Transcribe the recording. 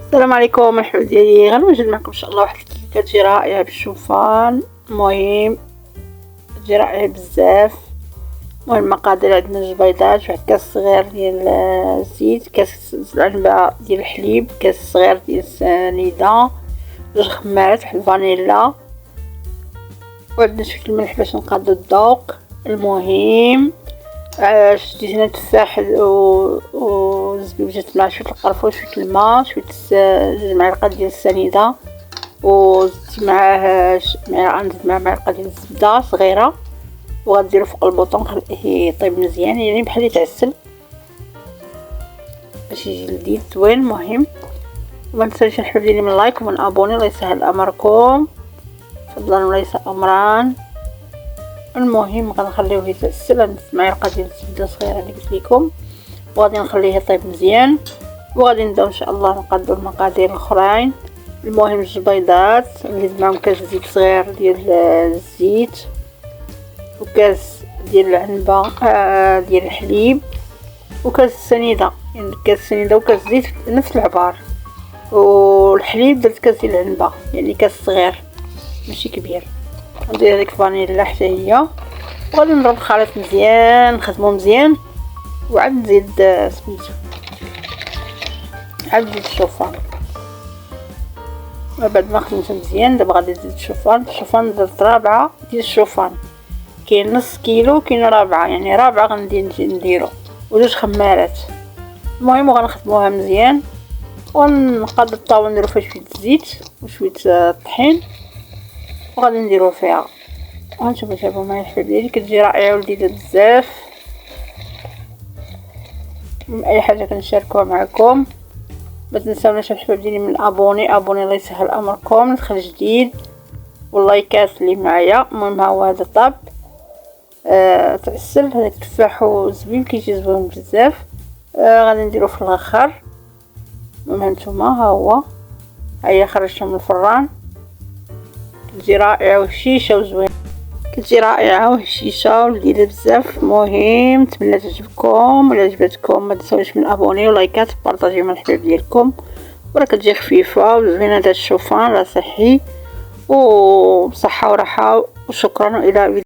السلام عليكم الحباب ديالي، غنوجد معكم ان شاء الله واحد الكيكه كتجي رائعه بالشوفان. المهم تجي رائعه بزاف. المهم المقادير: عندنا 2 بيضات، واحد كاس صغير ديال الزيت، كاس العنبه ديال الحليب، كاس صغير ديال السنيده، 2 خمارات، واحد الفانيلا، وعندنا شويه الملح باش نقادو الذوق. المهم شديت هنا تفاح وزبيبه مع شويه القرفه وشويه الماء، شويه 2 معالق ديال السنيده، وزدت معاه غنزيد معاه معلقه ديال الزبده صغيره، وغديرو فوق البوطون خليه يطيب مزيان، يعني بحال يتعسل باش يجي لذيذ زوين. المهم وما تنساوش الحباب ديالي من لايك ومن ابوني، الله يسهل امركم، فضلا وليس امرا. المهم غنخليوه يتعسل. غنزيد معلقه ديال الزبده صغيره اللي قلت لكم، وغادي نخليه يطيب مزيان، وغادي نبداو ان شاء الله نقادو المقادير الاخرين. المهم 2 بيضات، نزيد معاهم كاس زيت صغير ديال الزيت، وكاس ديال العنبه ديال الحليب، وكاس السنيده، يعني كاس السنيده وكاس زيت نفس العبار، والحليب درت كاس ديال العنبه يعني كاس صغير ماشي كبير. ندير هذيك الفانيلا حتى هي، وغادي نضرب الخليط مزيان، نخدمو مزيان، وعاد نزيد سميتو عاد نزيد الشوفان. بعد ما خدمته مزيان دابا غادي نزيد الشوفان درت 4 ديال الشوفان، كاين نص كيلو كاين 4، يعني 4 نديرو، و2 خمارات. المهم غنخدموها مزيان، ونقاد الطاوله نديرو فيها شويه الزيت وشويه الطحين، وغادي نديرو فيها. وهانتوما تابعوا معايا الحباب ديالي، كتجي رائعه ولذيذه بزاف. اي حاجه كنشاركوها معكم. ما تنساوناش الحباب ديالي من ابوني الله يسهل امركم، ندخل جديد، واللايكات اللي معايا. المهم ها هو هذا طاب تعسل، هذاك التفاح والزبيب كيجي زوين بزاف. غادي نديرو في الاخر. المهم هانتوما ها هو، هيا خرجته من الفران، كتجي رائعه وهشيشه وزوين، كتجي رائعه وهشيشه ولذيذه بزاف. المهم نتمنى تعجبكم، ولا عجبتكم ما تنساوش من ابوني ولايكات وبارطاجيو مع الحباب ديالكم. وراه كتجي خفيفه وزوينه. هذا الشوفان راه صحي وبصحه وراحه، وشكرا والى